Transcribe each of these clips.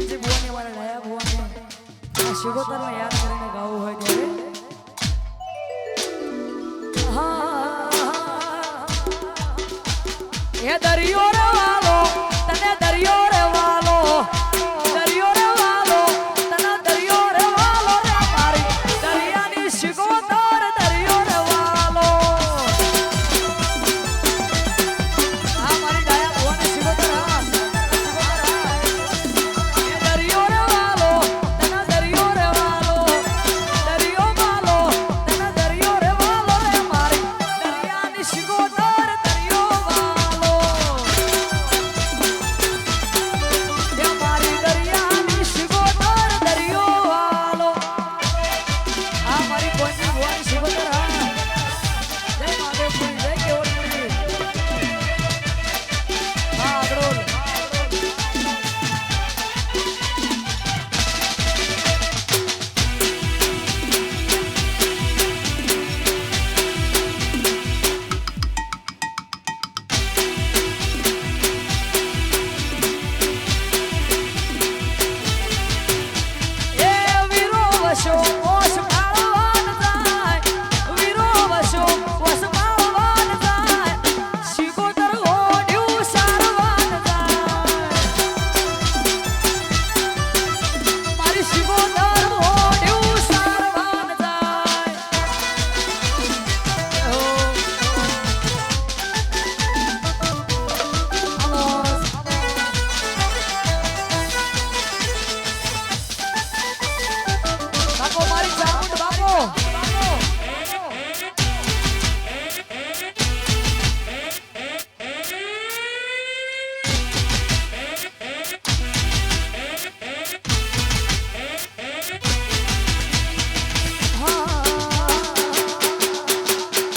જે ભુવાની અમારા નયા ભુવાની આ શિગોતરને યાદ કરીને ગાવું હોય ત્યારે એ દરિયો રે વાલો તને દરિયો રે વાલો દરિયો રે વાલો તને દરિયો રે વાલો રે મારી દરિયાની શિગોતર દરિયો રે વાલો આ મારી ડાયા ભુવાની શિગોતર એ દરિયો રે વાલો તને દરિયો રે વાલો દરિયો વાલો તને દરિયો રે વાલો રે મારી દરિયાની શિગોતર દરિયો વાલો એ મારી દરિયાની શિગોતર દરિયો વાલો આ મારી કોઈની ભુવાની શિગોતર જય મહાદેવપુરી જય કેવલપુરી હા અગ્રોલ એ વીરો વશો ઓશ પાળવાન જાય વીરો વશો ઓશ પાળવાન જાય શિગોતર ઓઢ્યું સારવાન જાય મારી શિગોતર ઓઢ્યું સારવાન જાય બાપો મારી ચામુંડ બાપો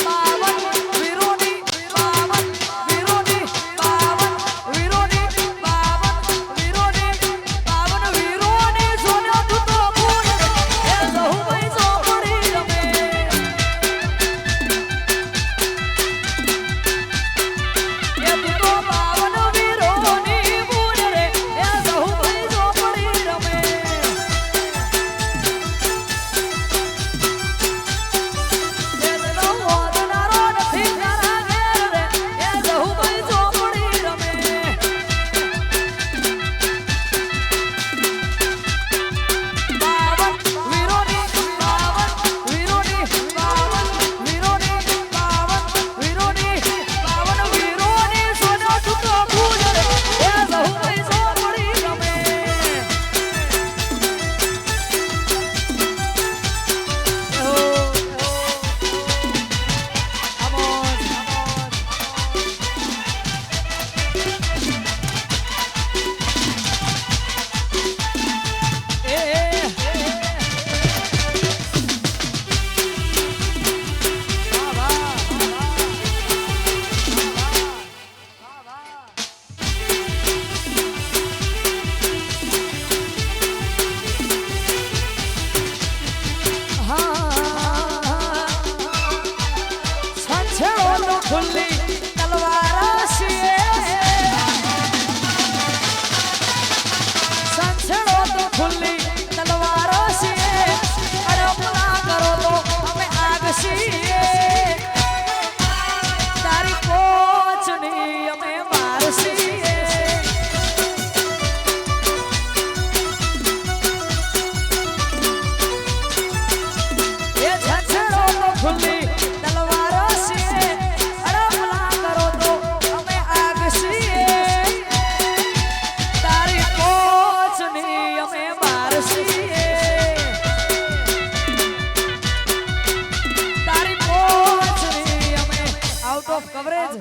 બાવન વીરોની બાવન વીરોની બાવન વીરોની બાવન વીરોની બાવન વીરોની સોના તું તો ફૂલ એ સહુ ભાઈ સો પડી રમે એ તું તો બાવન વીરોની ફૂલ રે એ સહુ ભાઈ સો પડી રમે જેનો વાદનારો નથી તારા ઘેર રે એ સહુ ભાઈ સો પડી રમે બાવન વીરોની બાવન વીરોની બાવન વીરોની બાવન વીરોની બાવન વીરોની સોનો તૂટો ફૂલ રે એ સહુ ભાઈ સો પડી રમે ખુલ્લી તલવાર છે સંછળો તો ખુલ્લી તલવાર છે અડપલા કરો તો અમે આગ છીએ તારી કોચની અમે મારસીએ એ સંછળો તો ખુલ્લી તલવાર છે અડપલા કરો તો અમે આગ છીએ તારી કોચની અમે મારસીએ તારી કોચની અમે આઉટ ઓફ કવરેજ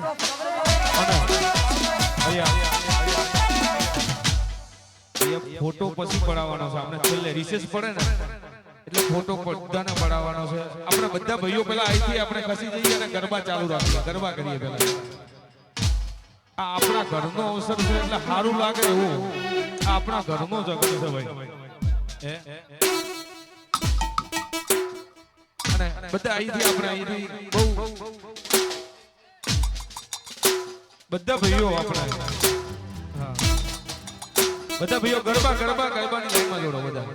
ફોટો પછી પડાવવાનો છે આપણે છેલ્લે રિસેસ પડે ને એટલે ફોટો બધાને પડાવવાનો છે આપણે બધા ભાઈઓ પેલા અહીંથી આપણે ખસી જઈએ અને ગરબા ચાલુ રાખીએ ગરબા કરીએ પેલા આ આપણા ઘરનો અવસર છે એટલે સારું લાગે એવું આ આપણા ઘરનો જગત છે ભાઈ અને બધા અહીંથી આપણે અહીંથી બહુ બધા ભાઈઓ આપણા હા બધા ભાઈઓ ગરબા ગરબા ગરબાની લાઈનમાં જોડો બધા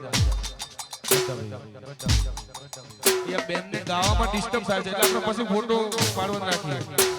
એ બેનને ગાવામાં ડિસ્ટર્બ થાય છે એટલે આપણે પછી ફોટો પાડવાનો રાખીએ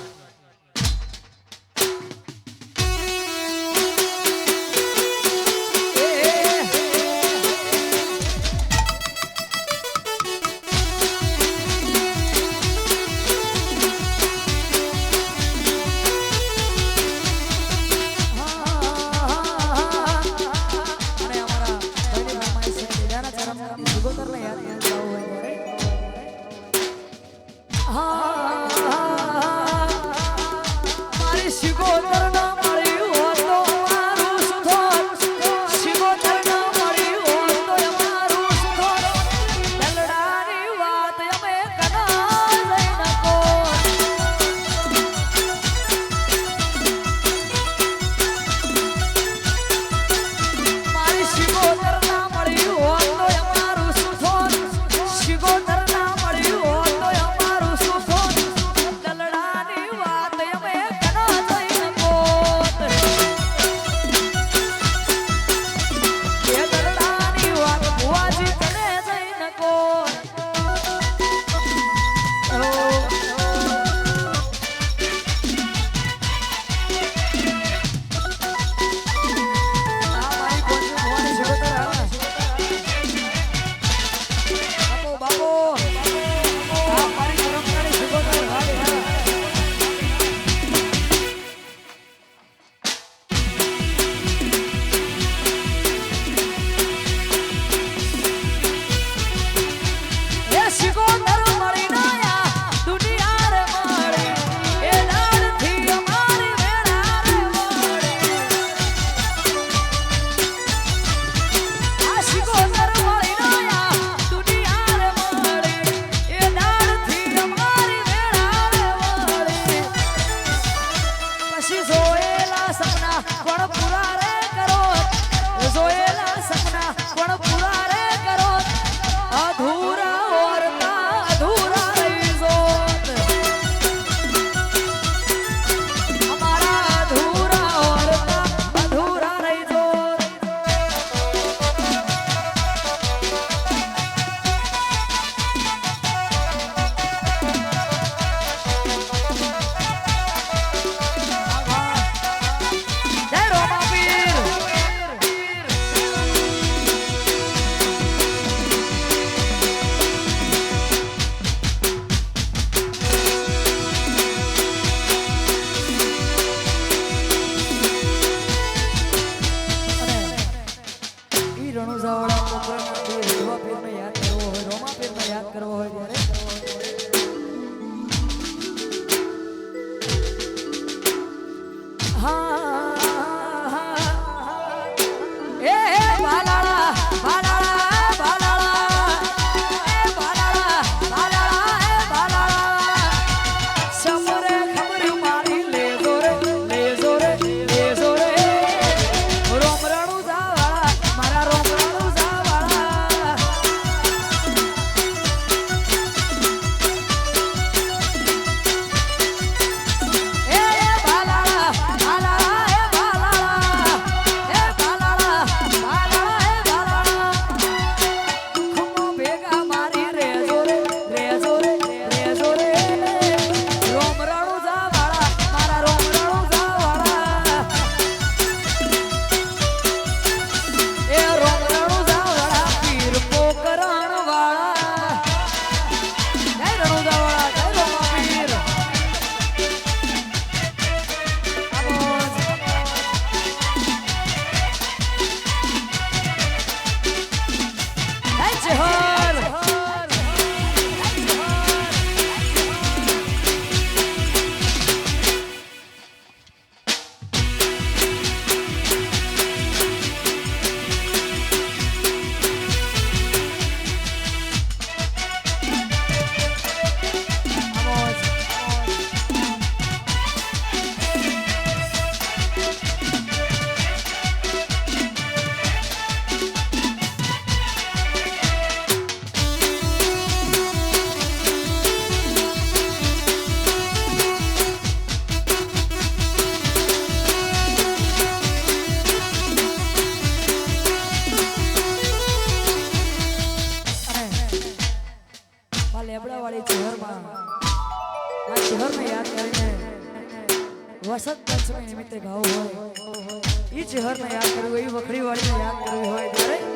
વસંત પંચમી નિમિત્તે ગાવું હોય ઈ ચહેરને યાદ કરવું હોય ઈ વખડી વાળીને યાદ કરવી હોય ત્યારે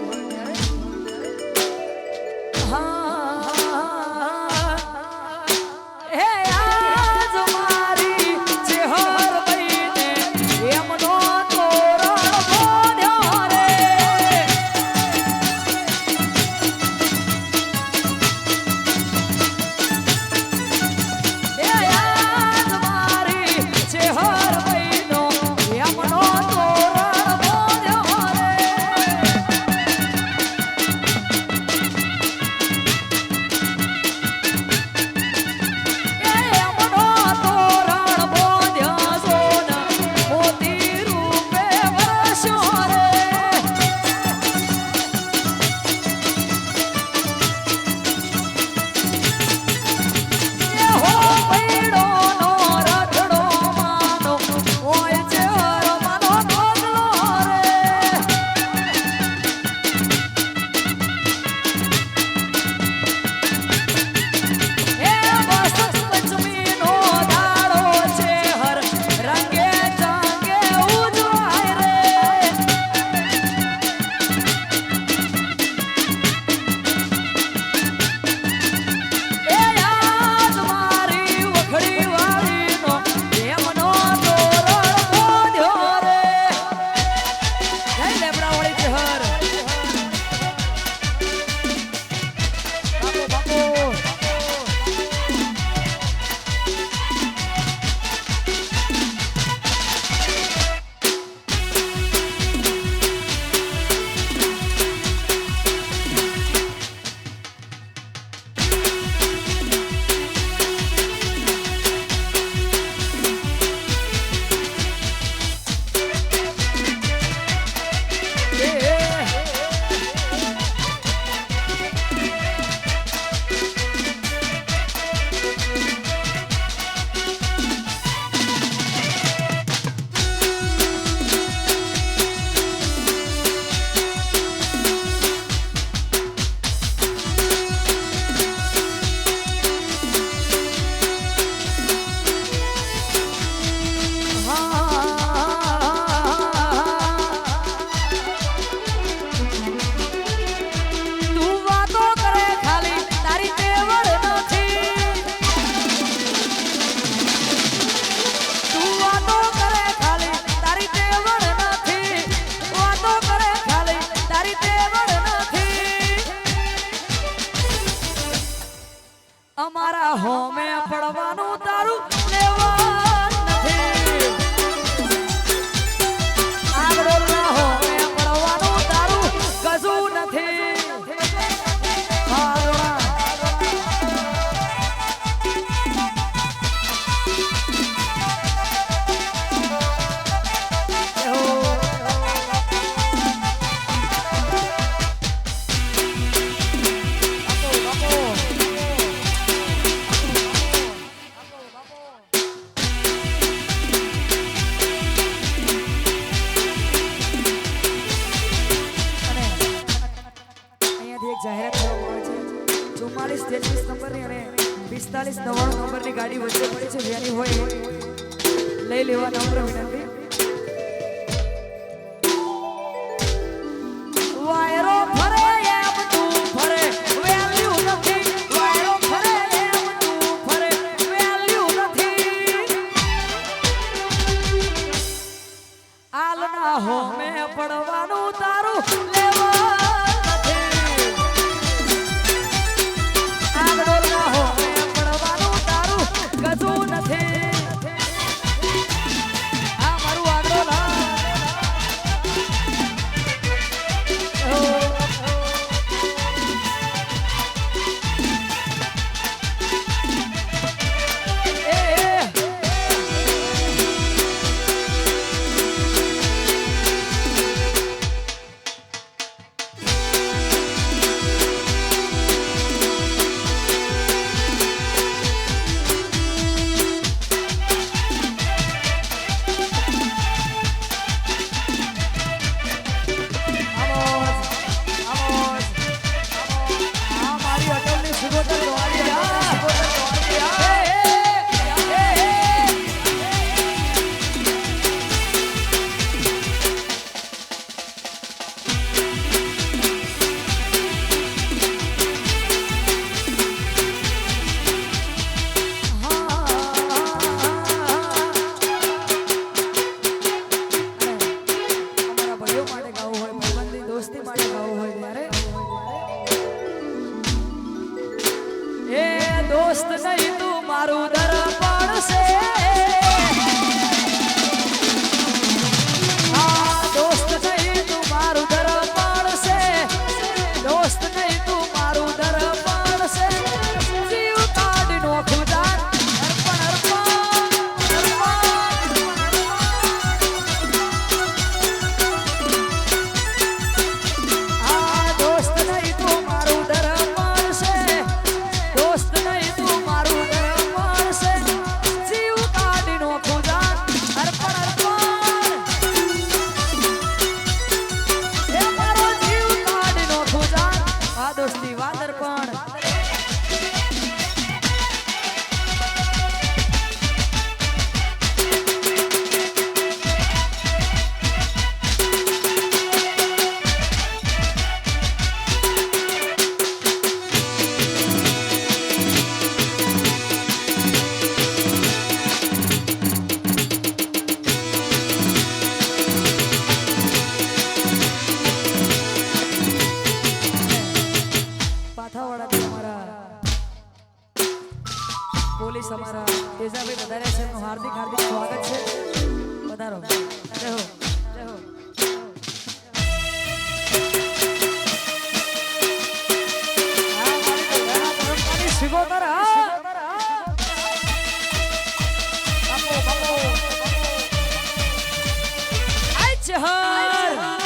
અમારા હોમે પડવાનું તારું લેવા નથી આગળના હોમે પડવાનું તારું કશું નથી જાહેરાત કરવામાં આવે છે 44 33 નંબરની અને 45 99 નંબરની ગાડી વચ્ચે પડી છે જેની હોય લઈ લેવા નમ્ર વિનંતી વાયરો ફરે એમ તું ફરે વેલ્યુ નથી વાયરો ફરે એમ તું ફરે વેલ્યુ નથી આલના હોમે પડવાનું તારું લેવા નથી આ દોસ્તી માટે ગાવું હોય ત્યારે એ દોસ્ત નહીં તું મારું દર્પણ છે હા દોસ્ત નહીં તું મારું દર્પણ છે દોસ્ત નહીં તું મારું દર્પણ છે જીવ કાઢી નો ખુદાન અર્પણ આ દોસ્ત નહીં તું મારું દર્પણ છે દોસ્ત નહીં તું મારું દર્પણ છે જીવ કાઢી નો ખુદાન અર્પણ એ મારો જીવ કાઢી નો ખુદાન આ દોસ્તી વાદર પણ પાથાવાડાથી અમારા પોલીસ અમારા તેજાભાઈ વધારે છે એમનું હાર્દિક હાર્દિક સ્વાગત છે વધારો જય હો જય હો આ મારી કલ્યાણા પરંપરાની શિગોતર બાપો બાપો આય છે હર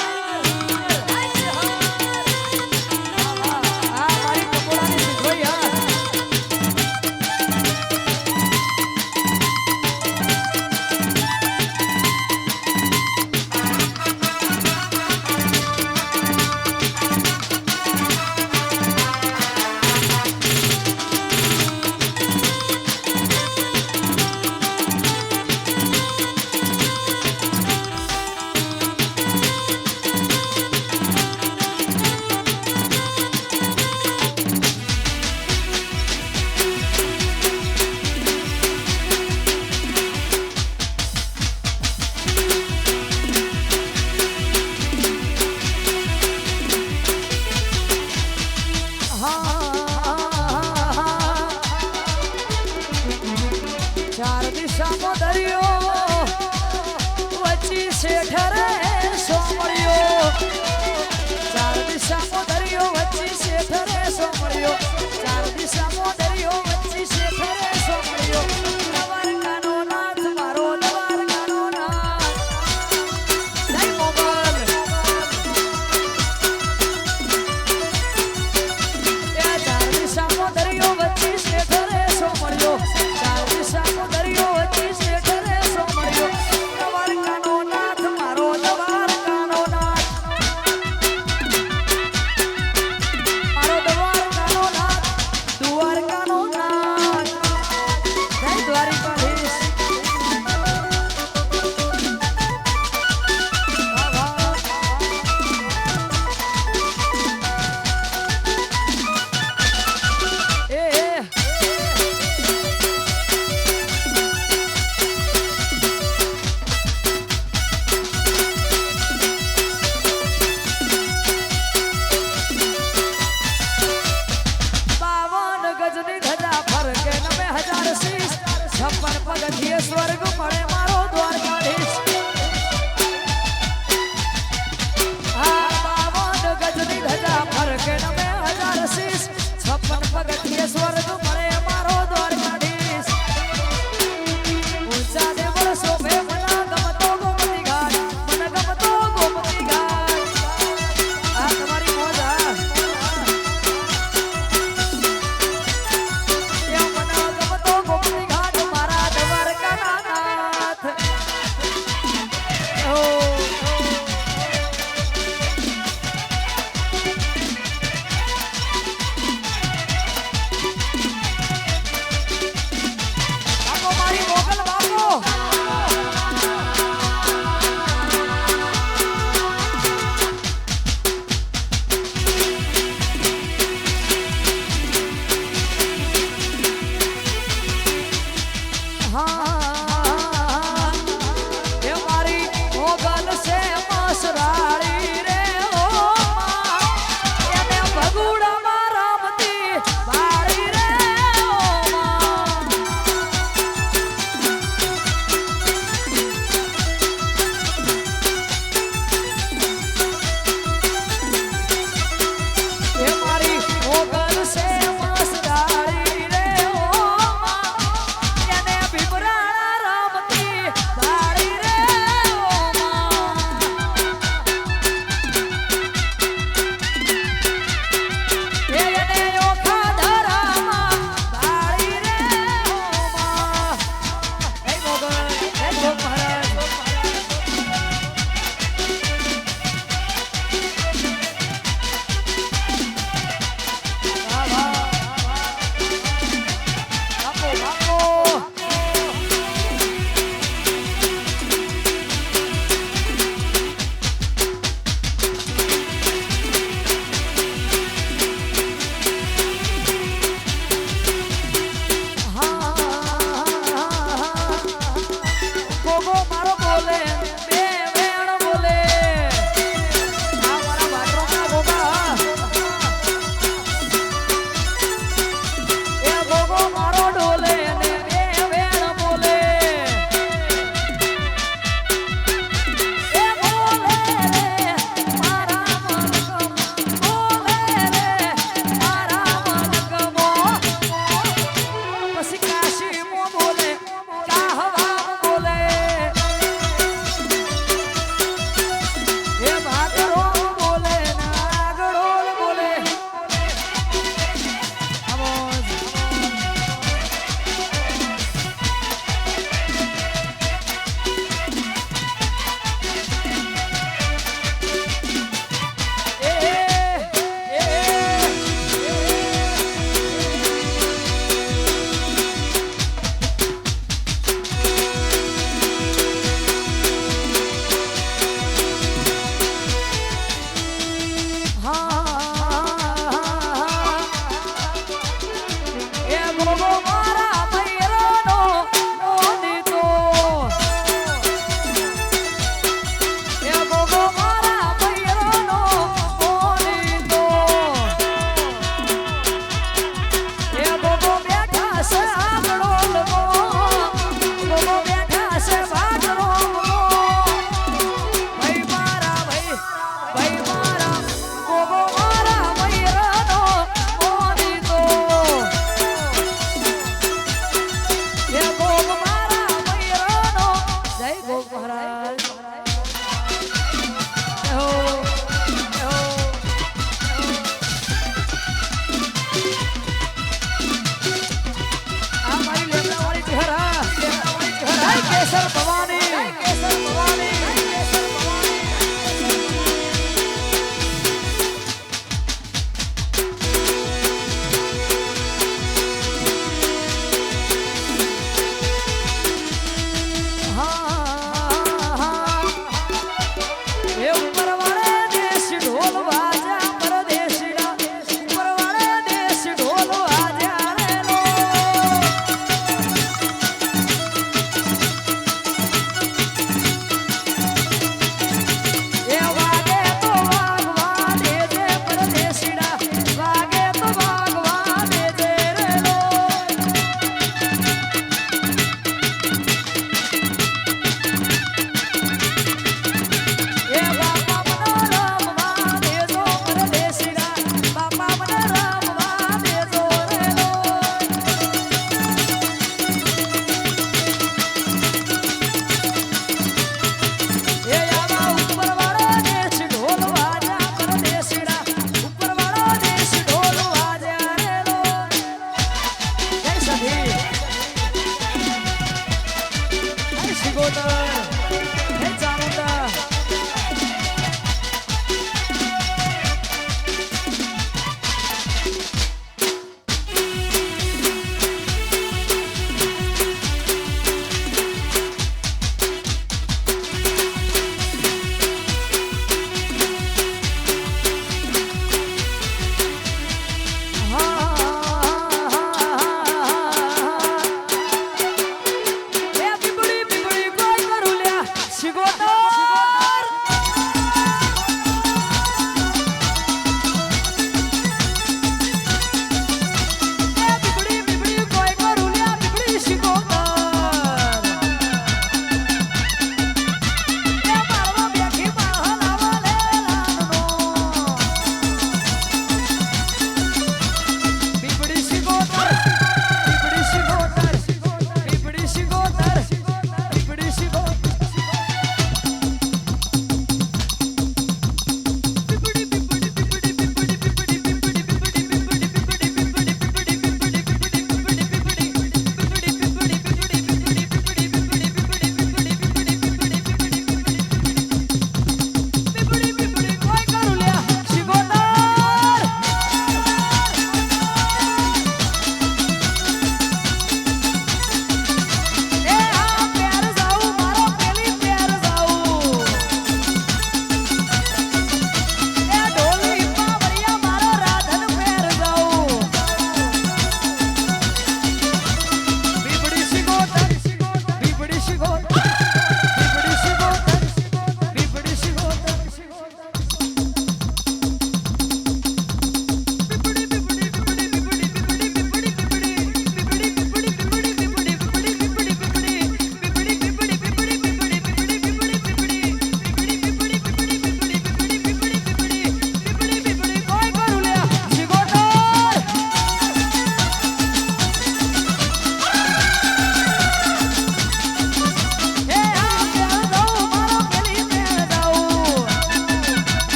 ચાર દિશામાં દરિયો વચ્ચી શેઠ રે સોમળિયો ચાર દિશામાં દરિયો વચ્ચી શેઠ રે સોમળિયો ચાર દિશામાં દરિયો વચ્ચી શેઠ રે સોમળિયો દ્વારકાનો નાથ મારો દ્વારકાનો નાથ જય મોગલ એ ચાર દિશામાં દરિયો વચ્ચી શેઠ રે સોમળિયો ચાર દિશામાં દરિયો વચ્ચી શેઠ રે સોમળિયો દ્વારકાનો નાથ મારો દ્વારકાનો નાથ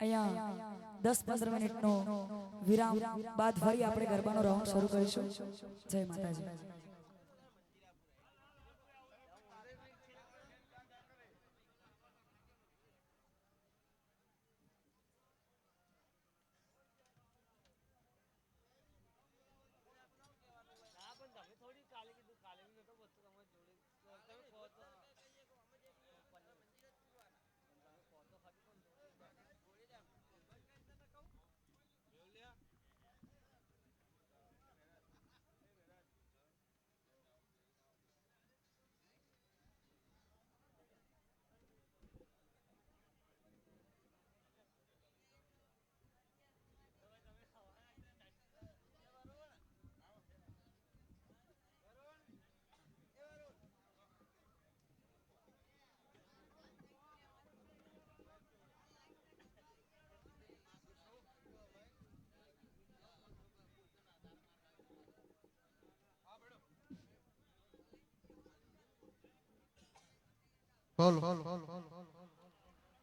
અહીંયા 10-15 મિનિટનો વિરામ બાદ ફરી આપણે ગરબાનો રાઉન્ડ શરૂ કરીશું. જય માતાજી.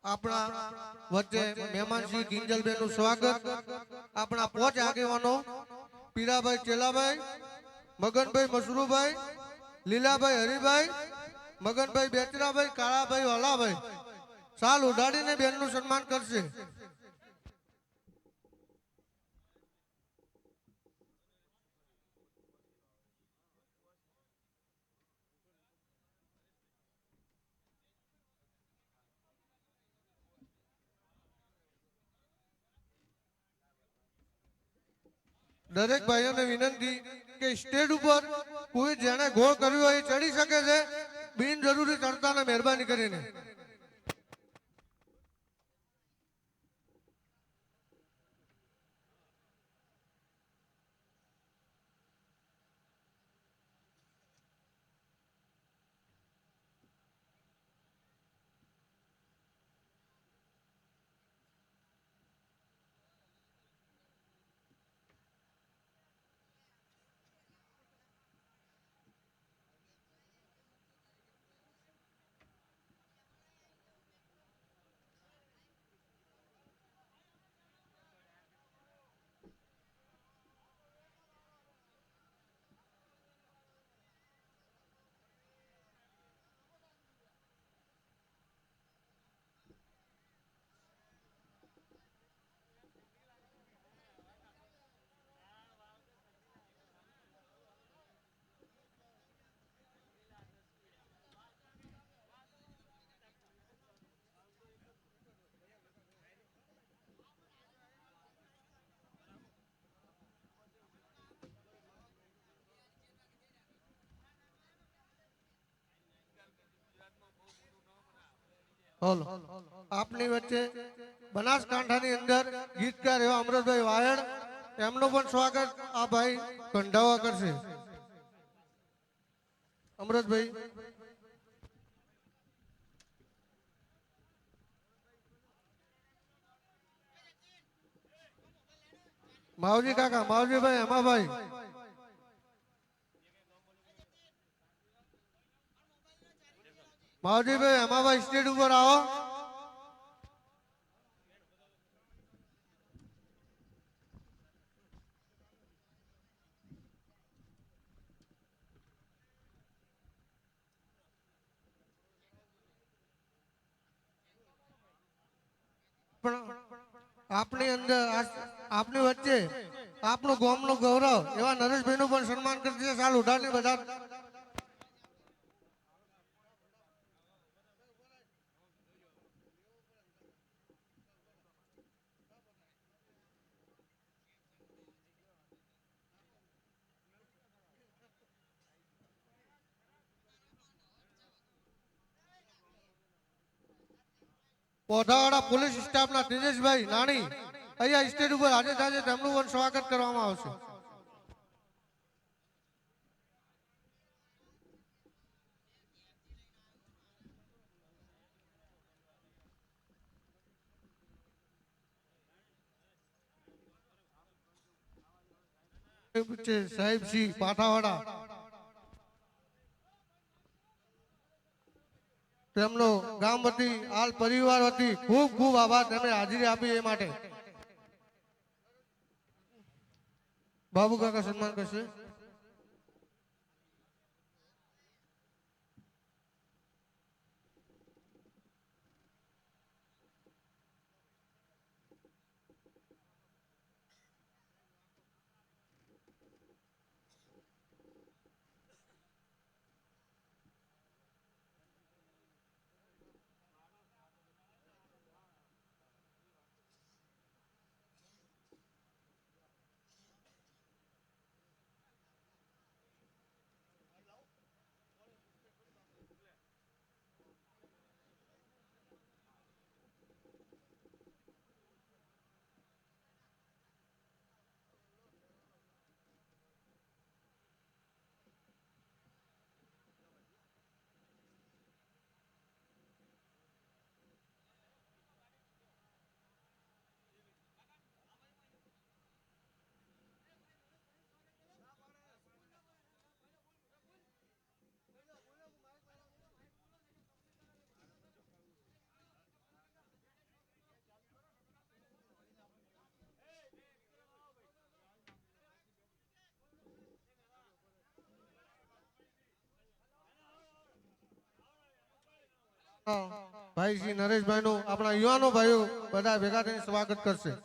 આપણા વચ્ચે મહેમાન શ્રી કિંજલબેન નું સ્વાગત. આપણા પોચ આગેવાનો પીરાભાઈ ચેલાભાઈ, મગનભાઈ મસરૂભાઈ, લીલાભાઈ હરિભાઈ, મગનભાઈ બેચરાભાઈ, કાળાભાઈ વાલાભાઈ સાલ ઉડાડીને બેન નું સન્માન કરશે. દરેક ભાઈઓને વિનંતી કે સ્ટેજ ઉપર કોઈ જેને ગોળ કર્યું હોય એ ચડી શકે છે, બિનજરૂરી ચડતાને મહેરબાની કરીને. આપની વચ્ચે બનાસકાંઠાની અંદર ગીતકાર એવા અમૃતભાઈ વાયડ, એમનું પણ સ્વાગત આ ભાઈ કંઢાવા કરશે. અમૃતભાઈ. માવજી કાકા, માવજીભાઈ, હેમાભાઈ, માવજીભાઈ, હેમાભાઈ સ્ટેજ ઉપર આવો. આપની અંદર આપની વચ્ચે આપણું ગામનું ગૌરવ એવા નરેશભાઈ નું પણ સન્માન કરશે. સાલ ઉઠાની બધા પોઢાવાડા પોલીસ સ્ટાફના તેજસભાઈ નાણી અહીંયા સ્ટેજ ઉપર આજે તાજે તેમનું પણ સ્વાગત કરવામાં આવશે. સાહેબ શ્રી પાઠાવાડા તેમનો ગામ વતી હાલ પરિવાર વતી ખૂબ ખૂબ આભાર તેમણે હાજરી આપી એ માટે. બાબુ કાકા સન્માન કરશે. ભાઈ શ્રી નરેશભાઈ નું આપણા યુવાનો ભાઈઓ બધા ભેગા થઈને સ્વાગત કરશે.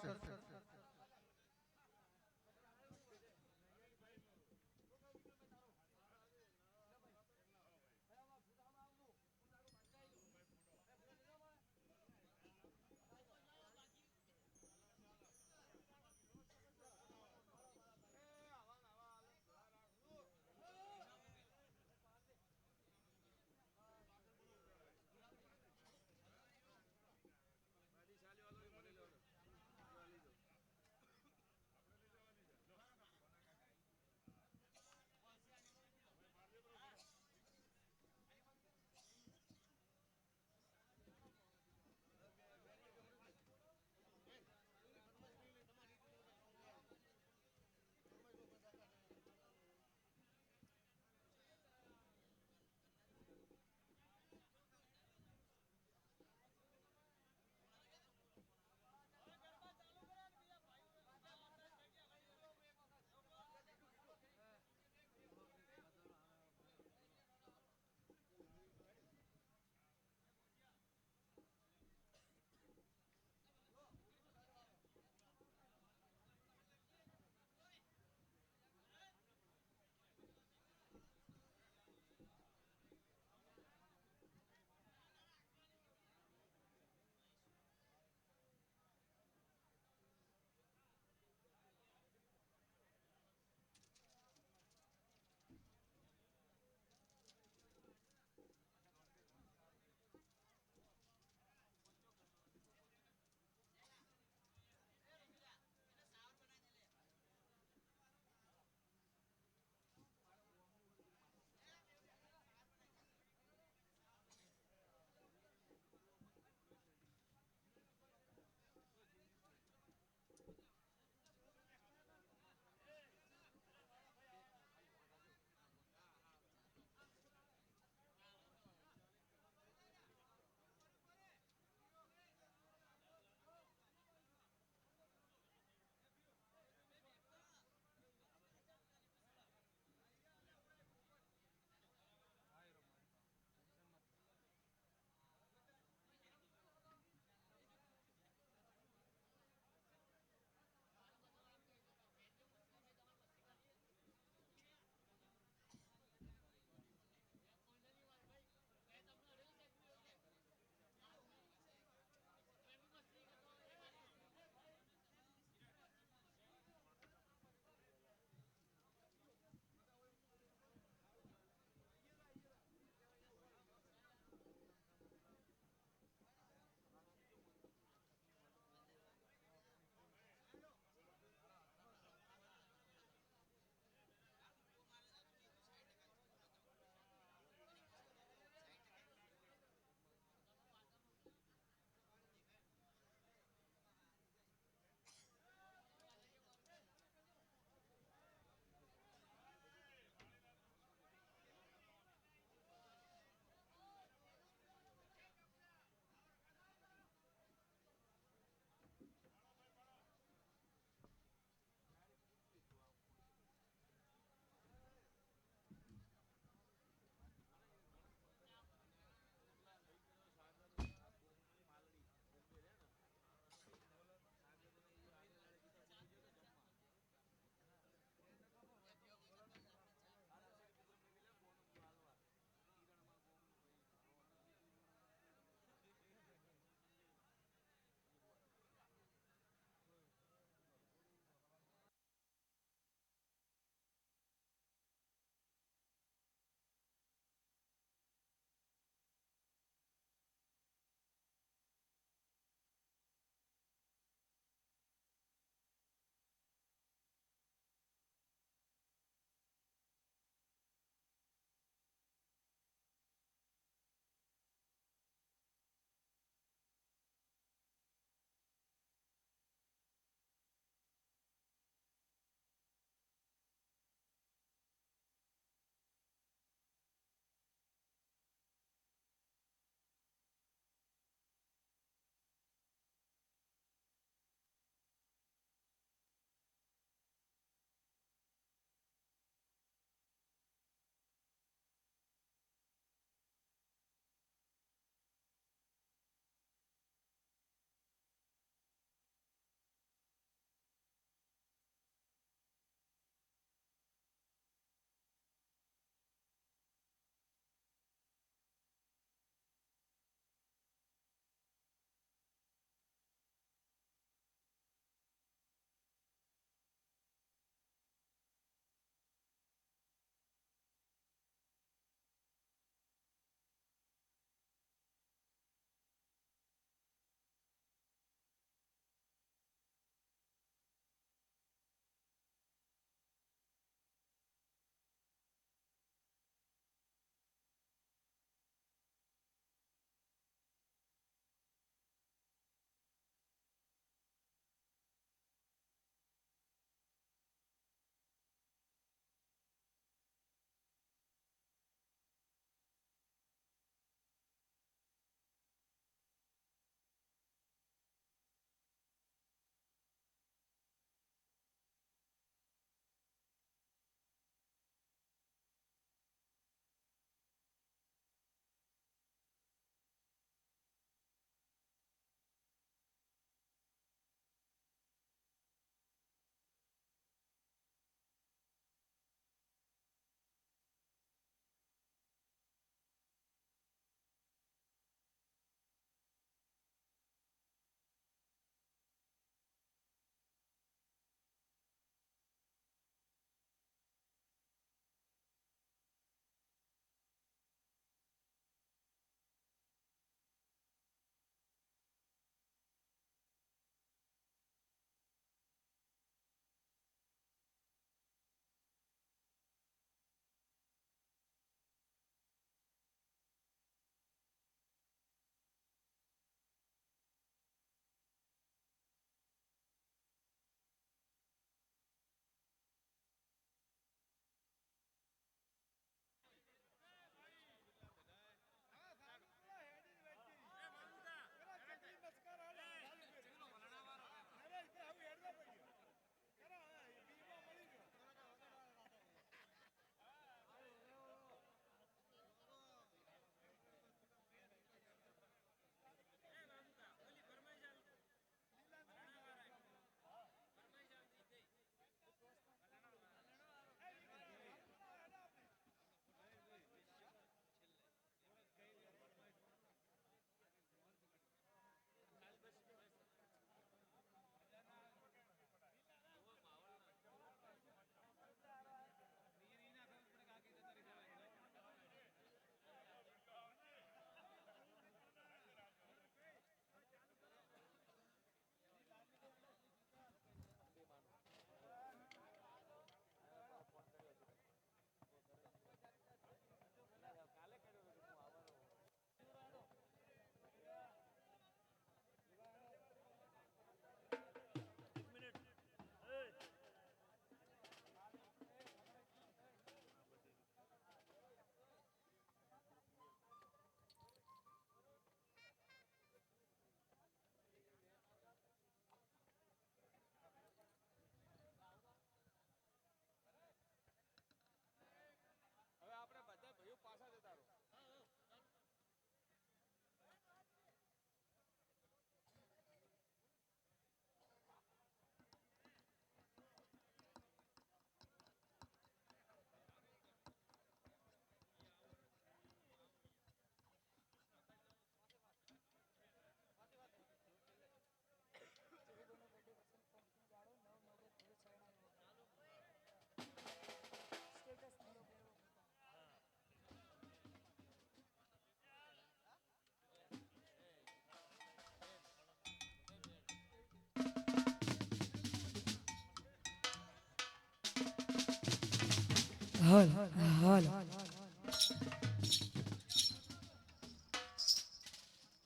હાલ હાલ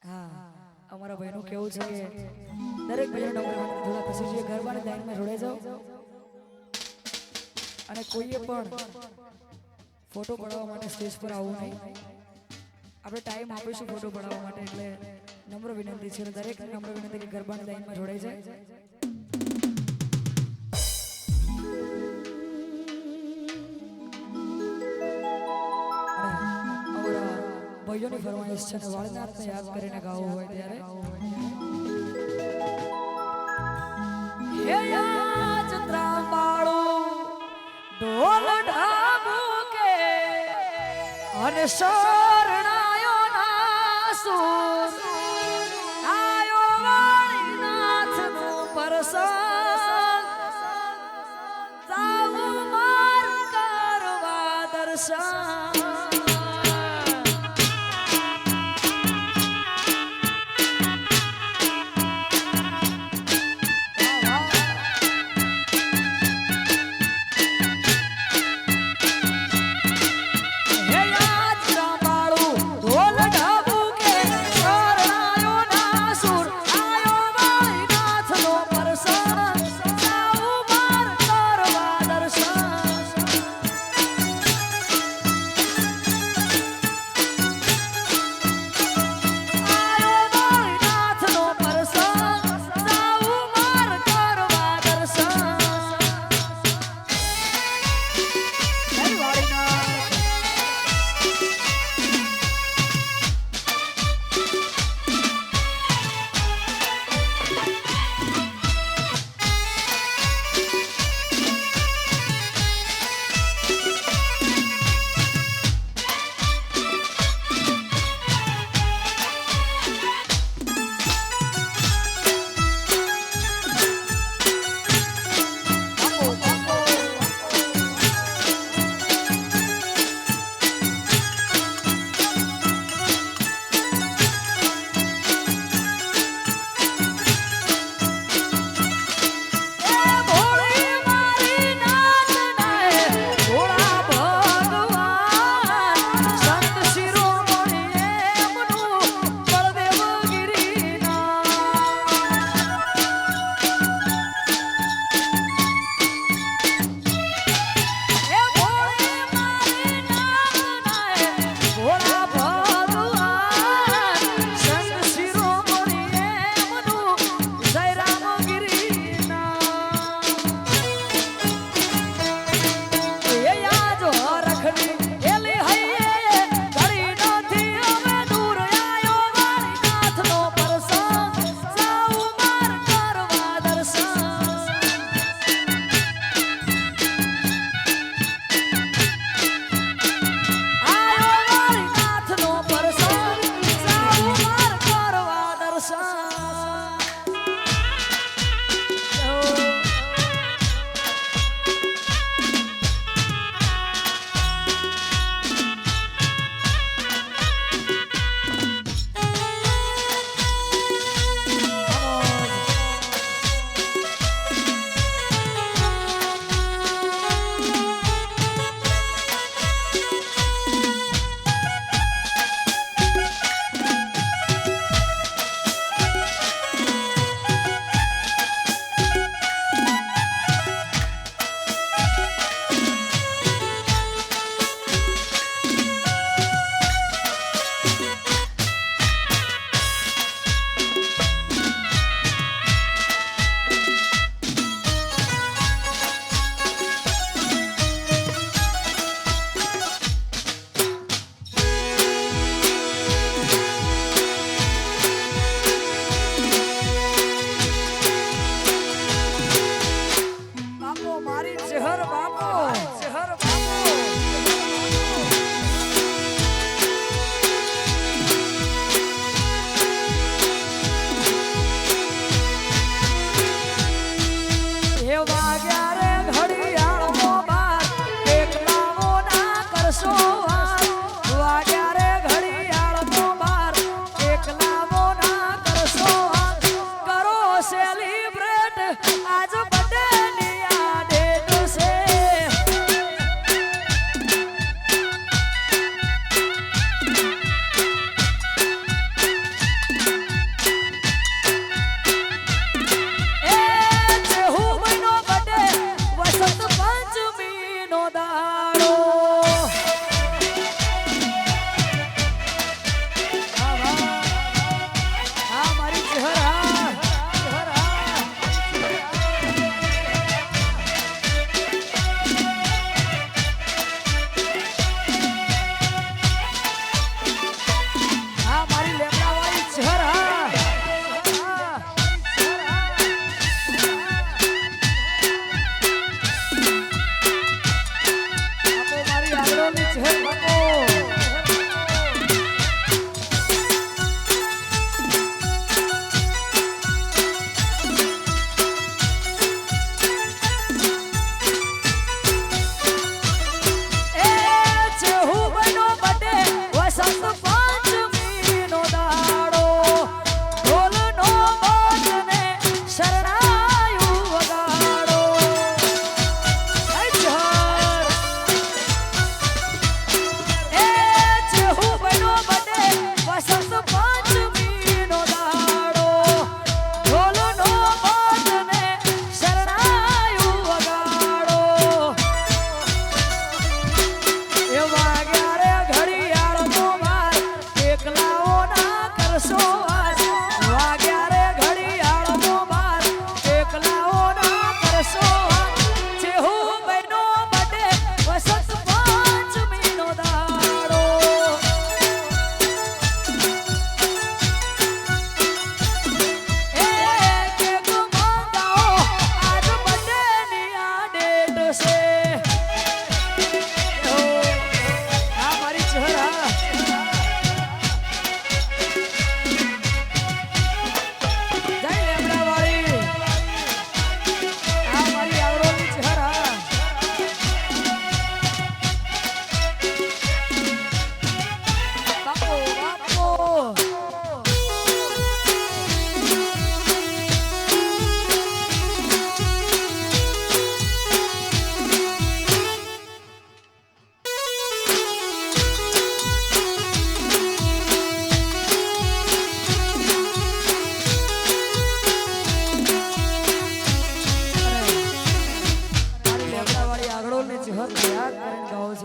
હા અમારા ભાઈનું કેવું છે કે દરેક ભાઈનો નંબર થોડા ખસી જોઈએ ગરબાની લાઈનમાં જોડાઈ જાઓ અને કોઈએ પણ ફોટો પડાવવા માટે સ્ટેજ પર આવવું નહીં આપણે ટાઈમ આપીશું ફોટો પડાવવા માટે એટલે નમ્ર વિનંતી છે દરેક નમ્ર વિનંતી કે ગરબાની લાઈનમાં જોડાઈ જાય ભાઈઓની ફરમાઈશ છે ને વાળનાથને યાદ કરીને ગાવું હોય ત્યારે હે યાદ ત્રાંબાળો ઢોલ ઢાબુકે અને શરણાયો ના સુર આયો વાળીનાથનો પરસંગ જાવું માર કરવા દર્શન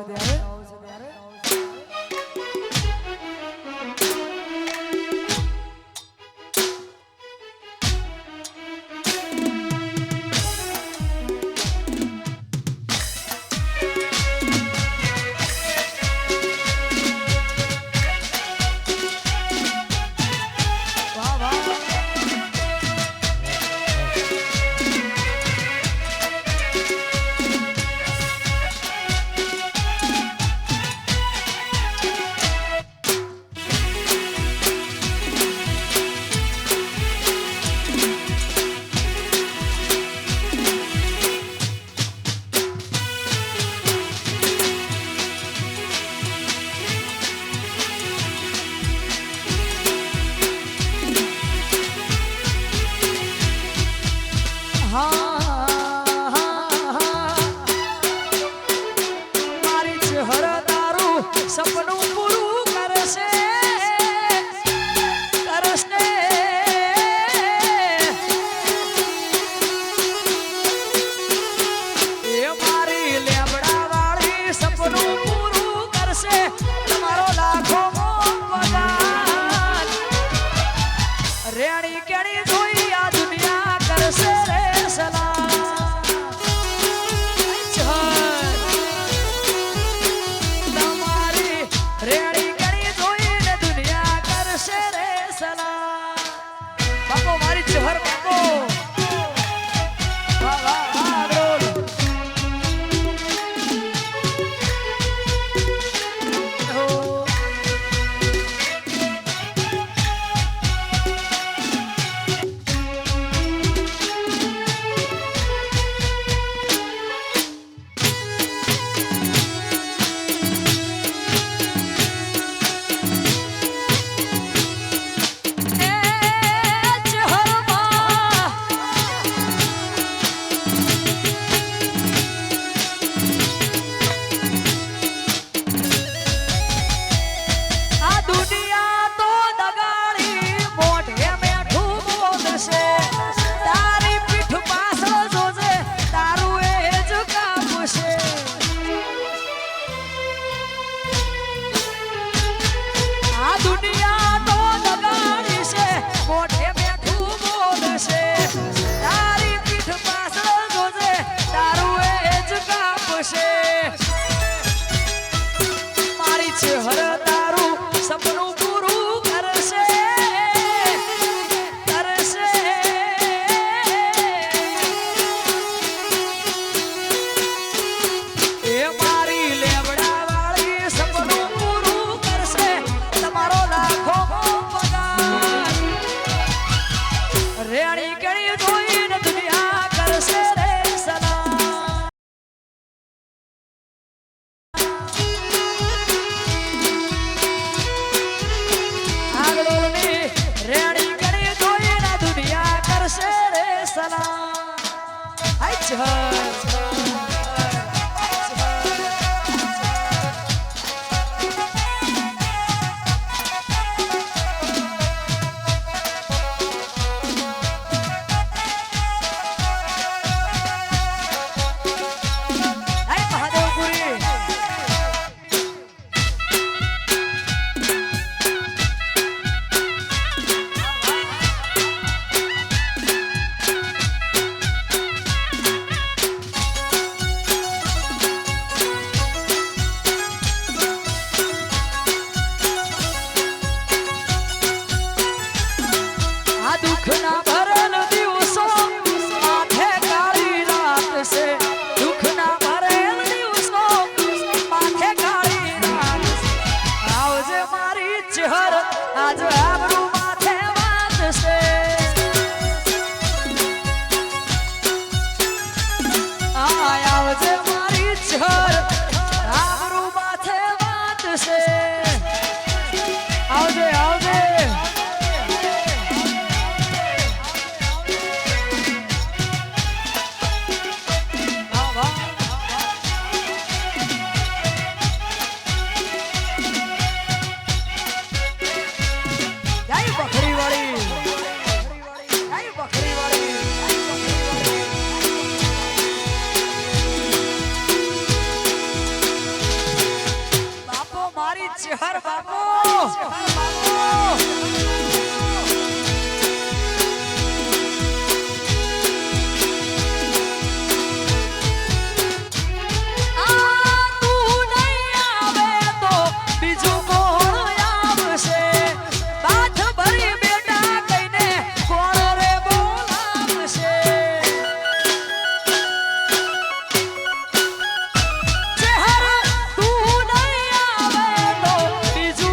આવશે ત્યારે વાહ વાહ મારી ચહેર તારું સપનું પૂરું કરશે કરશે એ મારી લેબડા વાળી સપનું પૂરું કરશે તમારો લાખો પગાર રેણી કેણી જોઈ આ દુનિયા કરશે રે સલામ તમારી રેણી કેણી જોઈને દુનિયા કરશે રે સલામ બાપો મારી ચહર બાપો વાહ વાહ વાહ રોલ મારી ચહેર તારું સપનું પૂરું કરશે કરશે એ મારી લેબડા વાળી સપનું પૂરું કરશે તમારો લાખો પગાર રેણી કેણી જોઈને દુનિયા કરશે રે સલામ આગળની રેણી કેણી જોઈને દુનિયા કરશે રે સલામ હાય ચહર દુઃખના ભરેલ દિવસો માથે કાળી રાત છે દુઃખના ભરેલ દિવસો માથે કાળી રાત આવજે મારી ચહેર આજ આપણું માથે વાત છે આવજે મારી ચહેર આપણું માથે વાત છે આવજે આવજે વાહ વાહ શેહાર બાપુ આ તું નહીં આવે તો બીજું કોણ આવશે પાથ ભરી બેટા કઈને કોણ રે બોલાવશે શેહાર તું નહીં આવે તો બીજું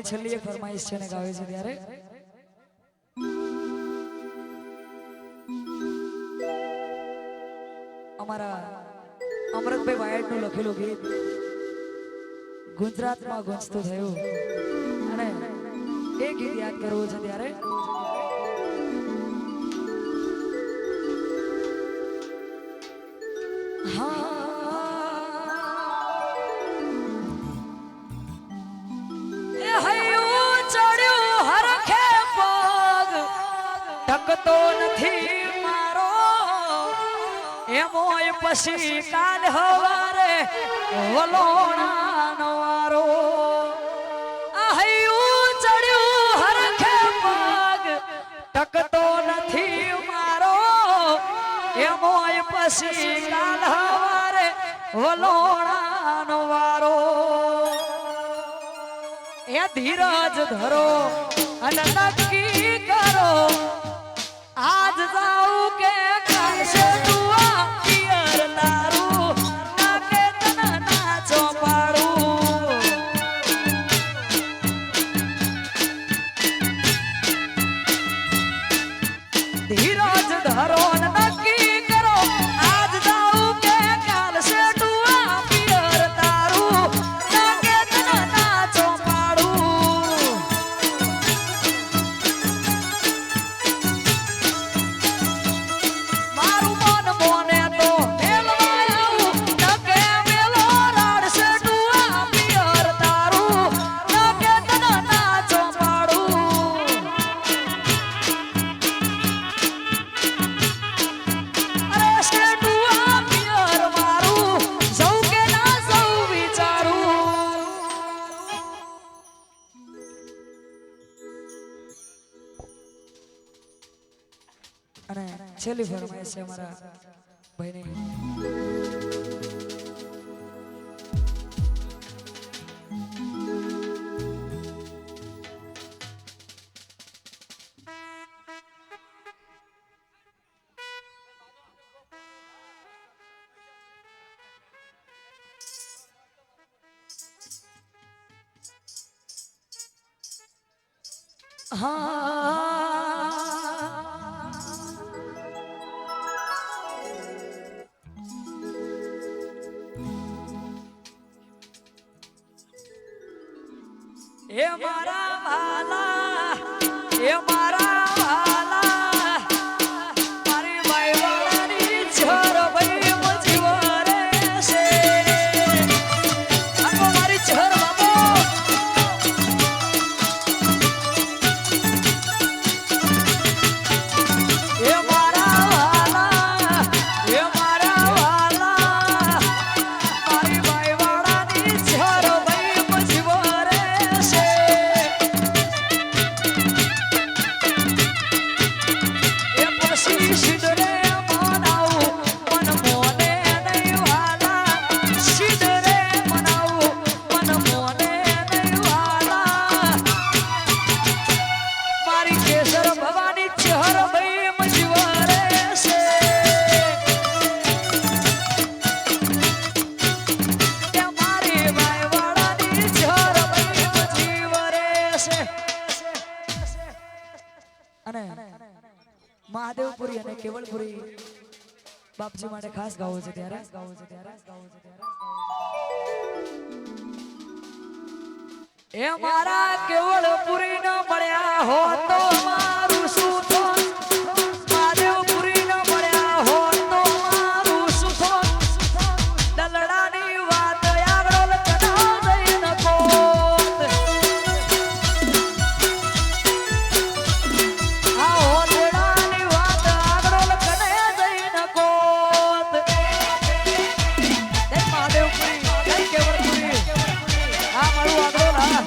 ભાઈની છેલ્લી એક ફરમાઈશ છે ને ગાવે છે ત્યારે અમારા અમરતભાઈ વાયડનું લખેલું ગીત ગુજરાતમાં ગુંજતું થયું અને એ ગીત યાદ કરવું છે ત્યારે ટકતો નથી મારો એમોય પછી કાલ હવારે વલોણાનો વારો આહયું ચડ્યું હરખે પગ ટકતો નથી મારો એમોય પછી કાલ હવારે વલોણાનો વારો એ ધીરજ ધરો અને નક્કી કરો આજ જાઉં કે કાલ છે દુઆ પિયર તારું નાકે તને નાચો પાડું ધીરજ ધરો ને નક્કી કરો આજ જાઉં કે કાલ છે દુઆ પિયર તારું નાકે તને નાચો પાડું મારું મન મોને તો મેલવાયું નકે મેલો રાડશે દુઆ પિયર તારું નકે તને નાચો પાડું અરે છે દુઆ પિયર મારું સૌ કે ના સૌ વિચારું અને છેલ્લી ફરમાઈશ છે અમારા ભાઈની એ મારા વાલા એ મારા વાલા મારી બાઈ વાળાની છર ભાઈ મજીવરે છે આખો મારી છર બાબો એ મારા વાલા એ મારા વાલા મારી બાઈ વાળાની છર ભાઈ મજીવરે છે એ પછી સિદ્ધરે મનાવું મન મોને નહીં વાલા સિદ્ધરે મનાવું મન મોને નહીં વાલા મારી કેસર ભવાની ચહર ભાઈ મજીવરે છે એ મારી બાઈ વાળાની ચહર ભાઈ મજીવરે છે અને મહાદેવપુરી અને કેવલપુરી બાપજી માટે ખાસ ગાવું છે ત્યારે એ મારા કેવલપુરી ન મળ્યા હો તો મારું શું થોત મહાદેવપુરી ન મળ્યા હો તો મારું શું થોત દલડાની વાત આગળ કઢાવ દઈ ન કોત આ હોદડાની વાત આગળ કઢાવ દઈ ન કોત જય મહાદેવપુરી જય કેવલપુરી આ મારું આગળ લા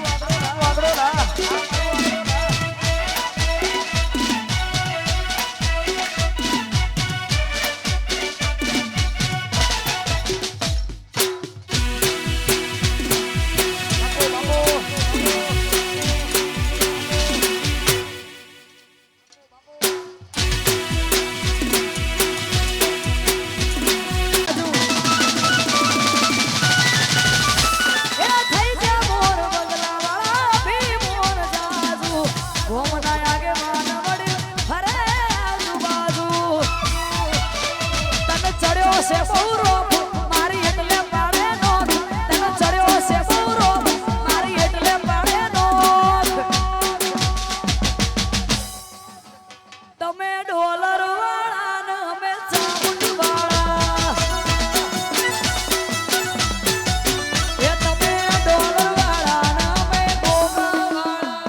ચડ્યો છે બહુ રોપ મારી એટલે પાડે નોંધ તને ચડ્યો છે બહુ રોપ મારી એટલે પાડે નોંધ તમે ડોલર વાળા ને અમે ચામુંડ વાળા એ તમે ડોલર વાળા ને અમે ગોગા વાળા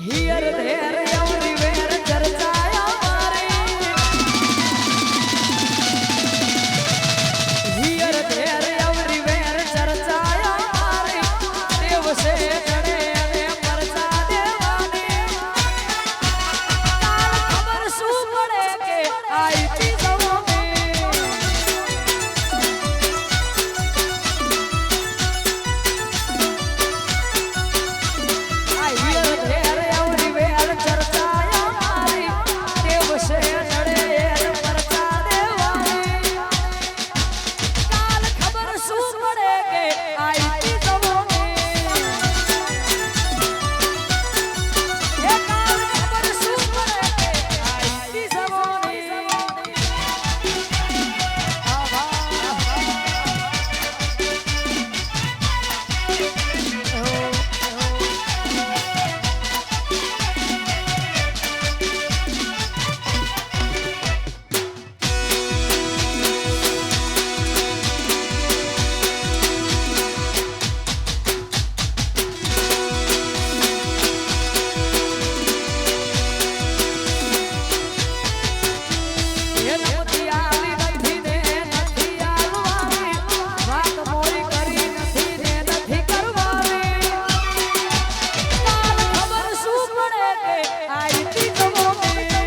Here, there, everywhere, ચર્ચાય અમારી. Here, there, everywhere, ચર્ચાય અમારી. દિવસે જડે અને પરચા દેવાની. કાલ ખબર શું પડે કે આઈતી જવાની. Here, there, everywhere, ચર્ચાય અમારી. દિવસે જડે અને પરચા દેવાની. કાલ ખબર શું પડે કે આઈતી જવાની. એ કાલ ખબર શું પડે કે આઈતી જવાની. એ નમતી આલી નથી ને નથી આલવાની. વાત મોરી કરી નથી ને નથી કરવાની. કાલ ખબર શું પડે કે આઈતી જવાની.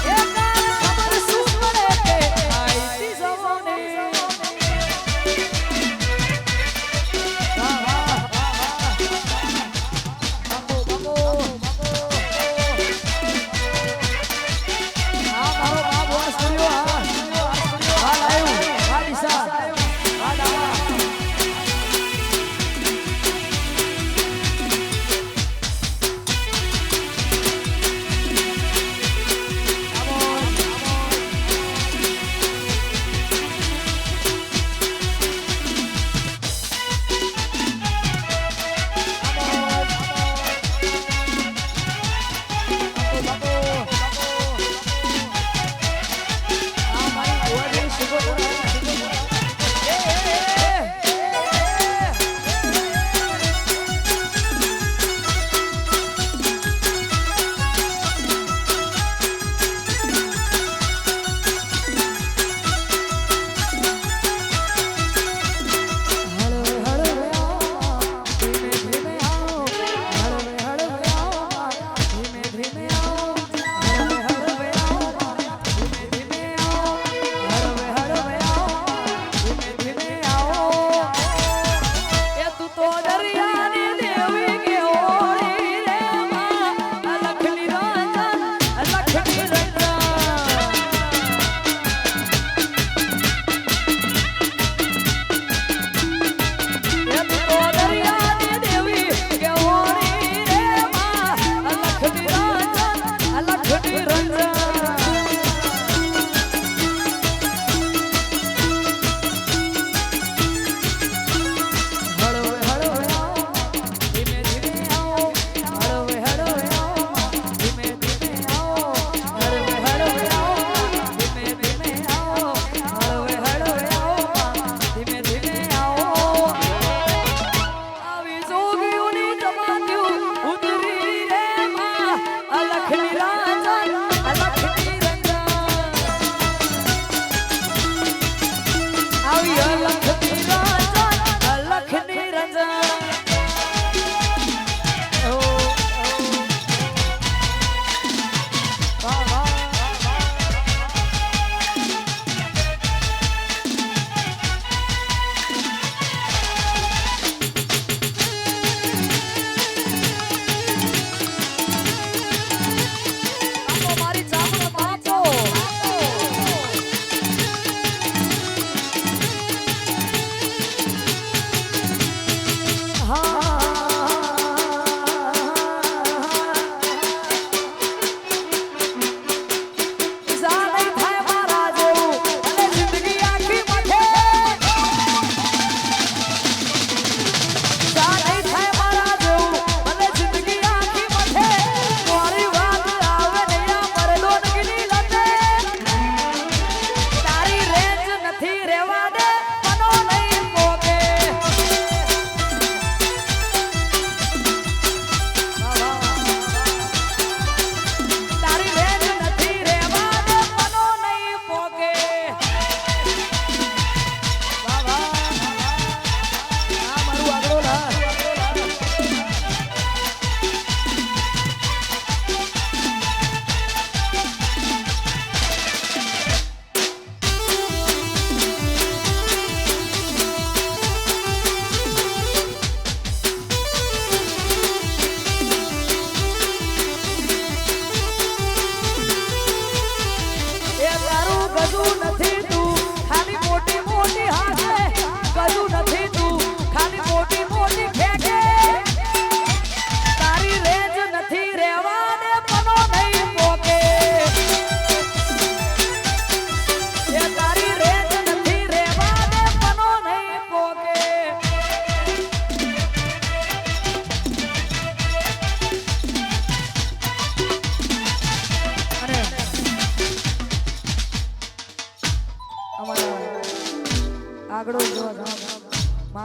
એ કાલ ખબર શું પડે કે આઈતી જવાની. વાહ વાહ વાહ બાબો બાબો આ મારો બાબો સ્ટુડિયો આ લાઈવ આ દિશા આ ડાવા આ મારી ગોરી સુગો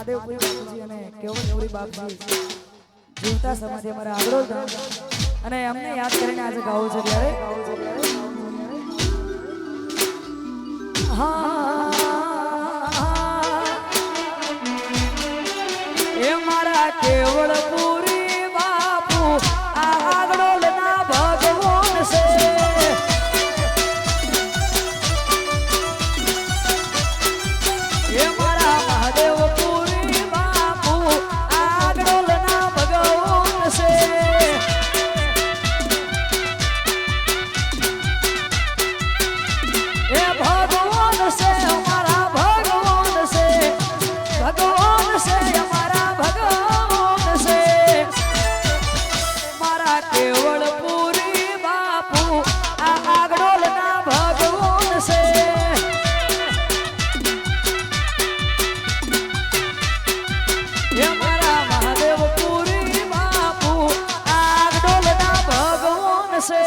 મહાદેવપુરી બાપુજી અને કેવલપુરી બાપજી જીવતા સમાધિ અમારા આગળ ધામ અને અમને યાદ કરીને આજે ગાવું છે ત્યારે એ મારા કેવલપુરી બાપુ આ આગળના ભગવાન છે એ મારા મહાદેવપુરી બાપુ આગળના ભગવાન છે એ ભગવાન છે અમારા ભગવાન છે ભગવાન છે અમારા ભગવાન છે મારા કેવલપુરી બાપુ આ આગળના ભગવાન છે એ મારા મહાદેવપુરી બાપુ આગળના ભગવાન છે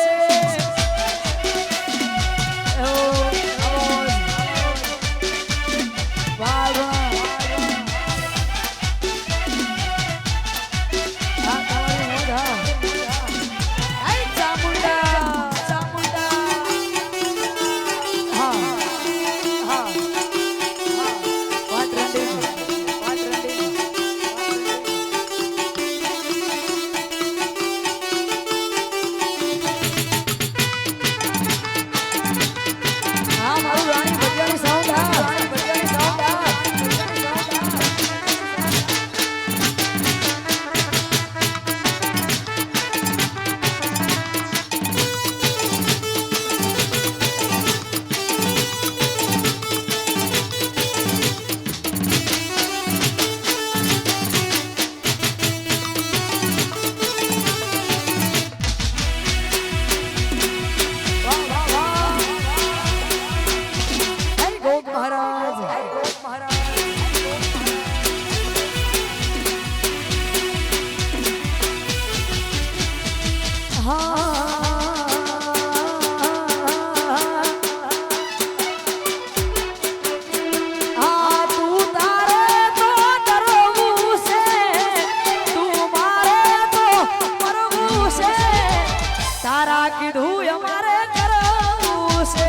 તારા કીધું અમારે કરવું છે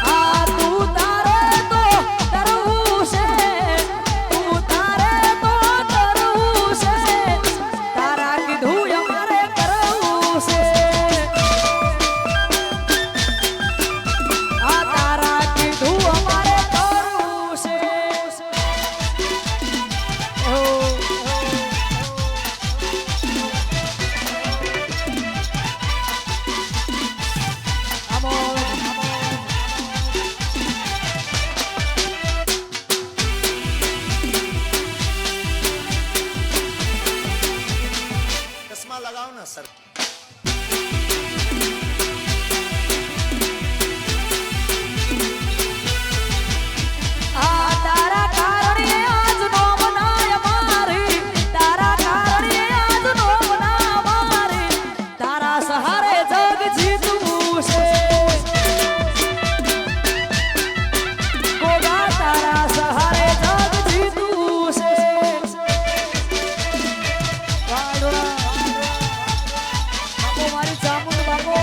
આ તું તારે તો કરવું છે તું તારે તો કરવું છે તારા કીધું અમારે કરવું છે આ તારા કીધું અમારે કરવું છે चश्मा लगाओ ना सर તારા કારણે આજ નો બનાય મારી તારા કારણે આજ નો બના મારી તારા સહારે જગ જીતવું છે ગોગા તારા સહારે જગ જીતવું છે બાપો મારી ચામુંડ બાપો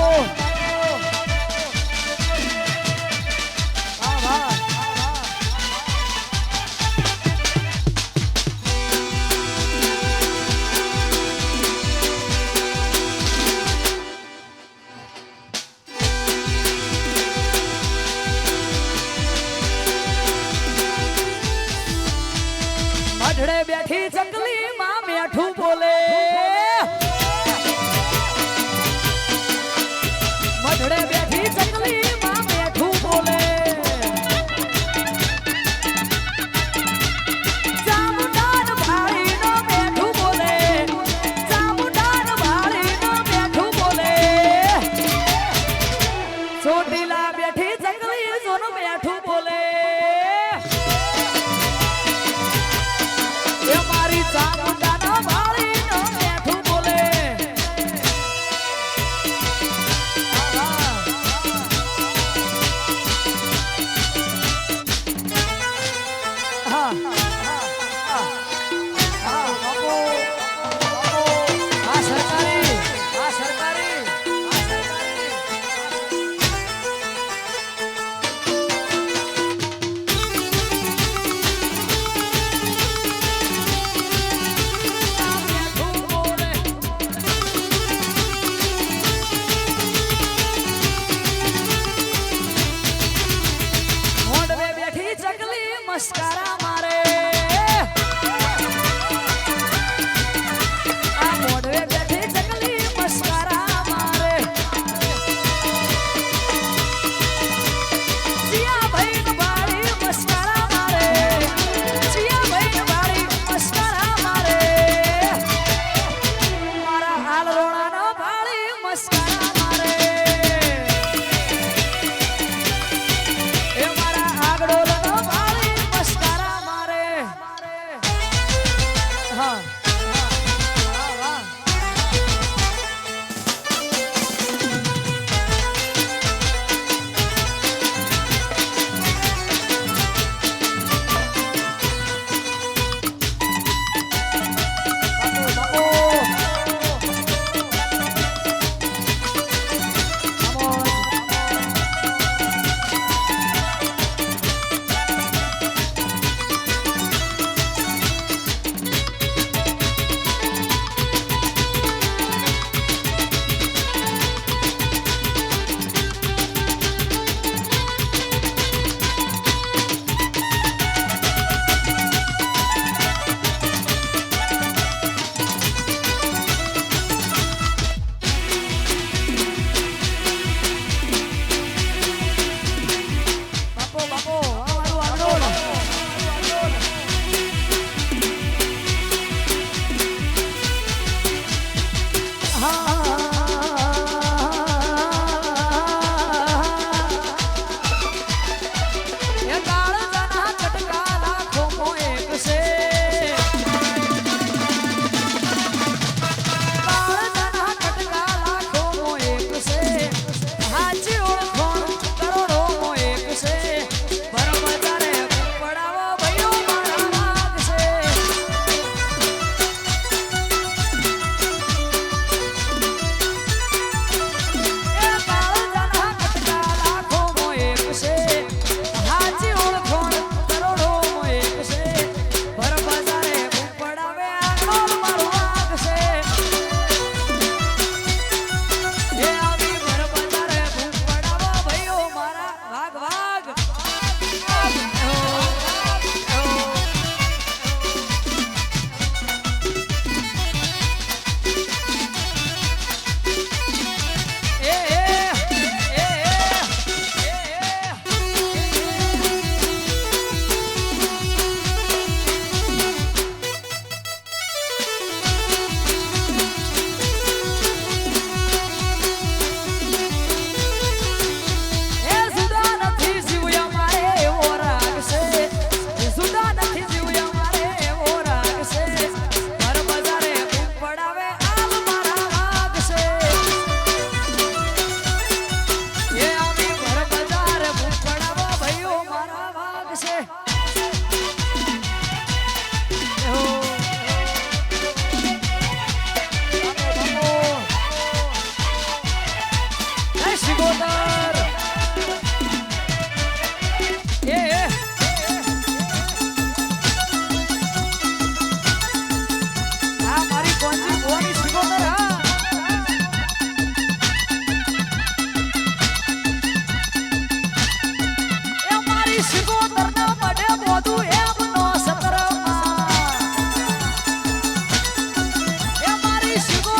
મઢડે બેઠી ચકલી માં મેઠું બોલે મઢડે બેઠી ચકલી માં મેઠું બોલે ચામુંડાન ભાળીનો મેઠું બોલે ચામુંડાન ભાળીનો મેઠું બોલે ચોટીલા બેઠી ચકલી જોન મેઠું બોલે એ મારી મસ્કારા મારે આ મોઢવે બેઠી ચકલી મસ્કારા મારે સિયા ભાઈ ન બાળી મસ્કારા મારે સિયા ભાઈ ન બાળી મસ્કારા મારે મારા હાલ રોણા ન બાળી મસ્કારા મારે એ મારા આગળો ન બાળી મસ્કારા મારે હા વાહ બાપો અમારું આગળ એ કાળ જના ચટકા લાખો મો એક છે કાળ જના ચટકા લાખો મો એક છે હાચી ઓળખોણ કરોડો મો એક છે બરબજારે પડાવો ભઈઓ મારા વાગ છે એ કાળ જના ચટકા લાખો મો એક છે હાચી ઓળખોણ કરોડો મો એક છે બરબજારે પડાવે આગળ મારો વાગ છે એ આવી બરબજારે પડાવો ભઈઓ મારા વાગ વાગ એ સુદા નથી જીવ્યા મારે એવો રાગ છે સુદા નથી જીવ્યા મારે એવો રાગ છે બરબજારે પડાવે આલ મારા વાગ છે એ આવી બરબજારે પડાવો ભઈઓ મારા વાગ છે શિગોતર આ મારી કોંજી ગોવાની શિગોતર હા એ મારી શિગોતર ના પડે મોઢું એમનો સતરમાં એ મારી શિગોતર